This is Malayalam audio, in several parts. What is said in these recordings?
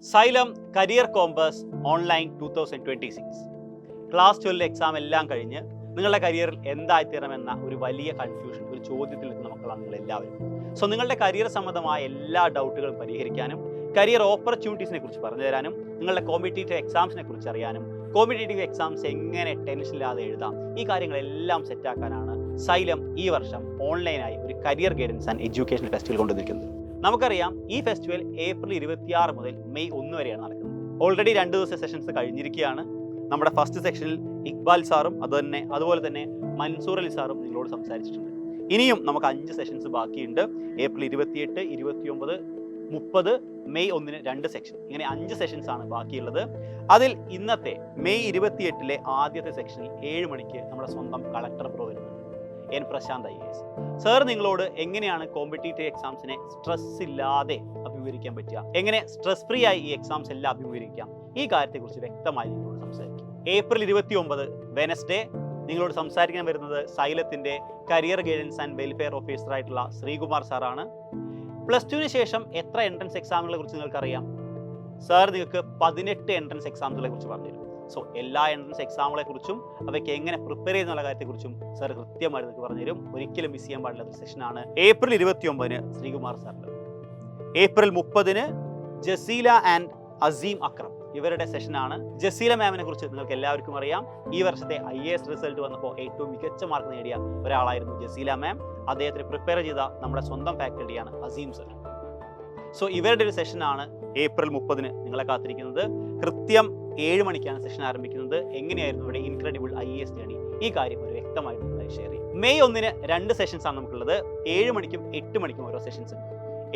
Xylem career compass online 2026 class 12 exam എല്ലാം കഴിഞ്ഞ് നിങ്ങളുടെ കരിയറിൽ എന്തായിത്തീരണമെന്ന ഒരു വലിയ കൺഫ്യൂഷൻ, ഒരു ചോദ്യത്തിൽ എത്തുന്ന മക്കളാണ് നിങ്ങൾ എല്ലാവരും. സോ നിങ്ങളുടെ കരിയർ സംബന്ധമായ എല്ലാ ഡൗട്ടുകളും പരിഹരിക്കാനും കരിയർ ഓപ്പർച്യൂണിറ്റീസിനെ കുറിച്ച് പറഞ്ഞു തരാനും നിങ്ങളുടെ കോമ്പറ്റേറ്റീവ് എക്സാംസിനെ കുറിച്ച് അറിയാനും കോമ്പറ്റേറ്റീവ് എക്സാംസ് എങ്ങനെ ടെൻഷനില്ലാതെ എഴുതാം, ഈ കാര്യങ്ങളെല്ലാം സെറ്റാക്കാനാണ് സൈലം ഈ വർഷം ഓൺലൈനായി ഒരു career guidance and education festival കൊണ്ടുവന്നിരിക്കുന്നത്. നമുക്കറിയാം, ഈ ഫെസ്റ്റിവൽ ഏപ്രിൽ 26 മുതൽ മെയ് 1 വരെയാണ് നടക്കുന്നത്. ഓൾറെഡി 2 ദിവസത്തെ സെഷൻസ് കഴിഞ്ഞിരിക്കുകയാണ്. നമ്മുടെ ഫസ്റ്റ് സെക്ഷനിൽ ഇക്ബാൽ സാറും അതുപോലെ തന്നെ മൻസൂർ അലി സാറും നിങ്ങളോട് സംസാരിച്ചിട്ടുണ്ട്. ഇനിയും നമുക്ക് 5 സെഷൻസ് ബാക്കിയുണ്ട്. ഏപ്രിൽ 28, 29, 30, മെയ് 1 2 സെക്ഷൻ, ഇങ്ങനെ 5 സെഷൻസ് ആണ് ബാക്കിയുള്ളത്. അതിൽ ഇന്നത്തെ മെയ് 28 ആദ്യത്തെ സെക്ഷനിൽ 7 മണിക്ക് നമ്മുടെ സ്വന്തം കളക്ടർ ബ്രോ വരുന്നുണ്ട്, എൻ പ്രശാന്ത് IAS സാർ. നിങ്ങളോട് എങ്ങനെയാണ് കോമ്പറ്റേറ്റീവ് എക്സാംസിനെ സ്ട്രെസ് ഇല്ലാതെ അഭിമുഖീകരിക്കാൻ പറ്റുക, എങ്ങനെ സ്ട്രെസ് ഫ്രീ ആയി ഈ എക്സാംസ് എല്ലാം അഭിമുഖീകരിക്കാം, ഈ കാര്യത്തെക്കുറിച്ച് വ്യക്തമായി നിങ്ങളോട് സംസാരിക്കും. ഏപ്രിൽ 29 വെനസ്ഡേ നിങ്ങളോട് സംസാരിക്കാൻ വരുന്നത് സൈലത്തിന്റെ career guidance and welfare officer ആയിട്ടുള്ള ശ്രീകുമാർ സാറാണ്. +2 ശേഷം എത്ര എൻട്രൻസ് എക്സാമുകളെ കുറിച്ച് നിങ്ങൾക്കറിയാം? സാർ നിങ്ങൾക്ക് 18 എൻട്രൻസ് എക്സാമുകളെ കുറിച്ച് പറഞ്ഞുതരും. സോ എല്ലാ എൻട്രൻസ് എക്സാമുകളെ കുറിച്ചും അവയ്ക്ക് എങ്ങനെ പ്രിപ്പയർ ചെയ്യുന്നുള്ള കാര്യത്തെക്കുറിച്ചും സാർ കൃത്യമായിട്ട് നിങ്ങൾക്ക് പറഞ്ഞുതരും. ഒരിക്കലും മിസ് ചെയ്യാൻ പാടില്ലാത്ത സെഷനാണ് ഏപ്രിൽ 29 ശ്രീകുമാർ സാറിൻ്റെ. ഏപ്രിൽ 30 ജസീല ആൻഡ് അസീം അക്രം ഇവരുടെ സെഷനാണ്. ജസീല മാമിനെ കുറിച്ച് നിങ്ങൾക്ക് എല്ലാവർക്കും അറിയാം. ഈ വർഷത്തെ IAS റിസൾട്ട് വന്നപ്പോൾ ഏറ്റവും മികച്ച മാർക്ക് നേടിയ ഒരാളായിരുന്നു ജസീല മാം. അദ്ദേഹത്തിന് പ്രിപ്പയർ ചെയ്ത നമ്മുടെ സ്വന്തം ഫാക്കൽറ്റിയാണ് അസീം സർ. സോ ഇവരുടെ ഒരു സെഷനാണ് ഏപ്രിൽ 30 നിങ്ങളെ കാത്തിരിക്കുന്നത്. കൃത്യം 7 മണിക്കാണ് സെഷൻ ആരംഭിക്കുന്നത്. എങ്ങനെയായിരുന്നു ഇവിടെ ഇൻക്രെഡിബിൾ IAS ജേണി, ഈ കാര്യം ഒരു വ്യക്തമായിട്ട് നിങ്ങളെ ഷെയർ ചെയ്യും. മെയ് 1 2 സെഷൻസ് ആണ് നമുക്കുള്ളത്. 7 മണിക്കും 8 മണിക്കും ഓരോ സെഷൻസ് ഉണ്ട്.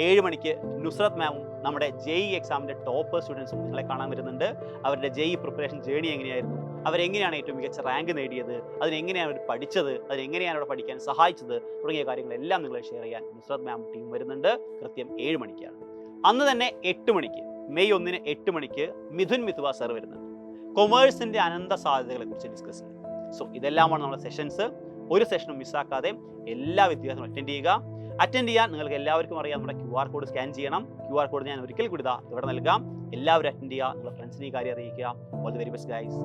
7 മണിക്ക് നുസ്രത്ത് മാമും നമ്മുടെ JEE എക്സാമിന്റെ ടോപ്പർ സ്റ്റുഡൻസും നിങ്ങളെ കാണാൻ വരുന്നുണ്ട്. അവരുടെ JEE പ്രിപ്പറേഷൻ ജേണി എങ്ങനെയായിരുന്നു, അവരെങ്ങനെയാണ് ഏറ്റവും മികച്ച റാങ്ക് നേടിയത്, അതിനെങ്ങനെയാണ് അവർ പഠിച്ചത്, അതിനെങ്ങനെയാണ് അവിടെ പഠിക്കാൻ സഹായിച്ചത് തുടങ്ങിയ കാര്യങ്ങളെല്ലാം നിങ്ങളെ ഷെയർ ചെയ്യാൻ നുസ്രത്ത് മാം ടീം വരുന്നുണ്ട്. കൃത്യം 7 മണിക്കാണ്. അന്ന് തന്നെ 8 മണിക്ക് മെയ് 1 8 മണിക്ക് മിഥുൻ മിഥുവ സർ വരുന്നുണ്ട്. കൊമേഴ്സിന്റെ അനന്ത സാധ്യതകളെ കുറിച്ച് ഡിസ്കസ് ചെയ്യും. സോ ഇതെല്ലാമാണ് നമ്മുടെ സെഷൻസ്. ഒരു സെഷനും മിസ്സാക്കാതെ എല്ലാ വിദ്യാർത്ഥികളും അറ്റൻഡ് ചെയ്യാൻ നിങ്ങൾക്ക് എല്ലാവർക്കും അറിയാം. നമ്മുടെ QR കോഡ് സ്കാൻ ചെയ്യണം. QR കോഡ് ഞാൻ ഒരിക്കൽ കൂടി ഇവിടെ നൽകാം. എല്ലാവരും അറ്റൻഡ് ചെയ്യുക. നിങ്ങളുടെ ഫ്രണ്ട്സിനെ ഈ കാര്യം അറിയിക്കുക. All the very best guys.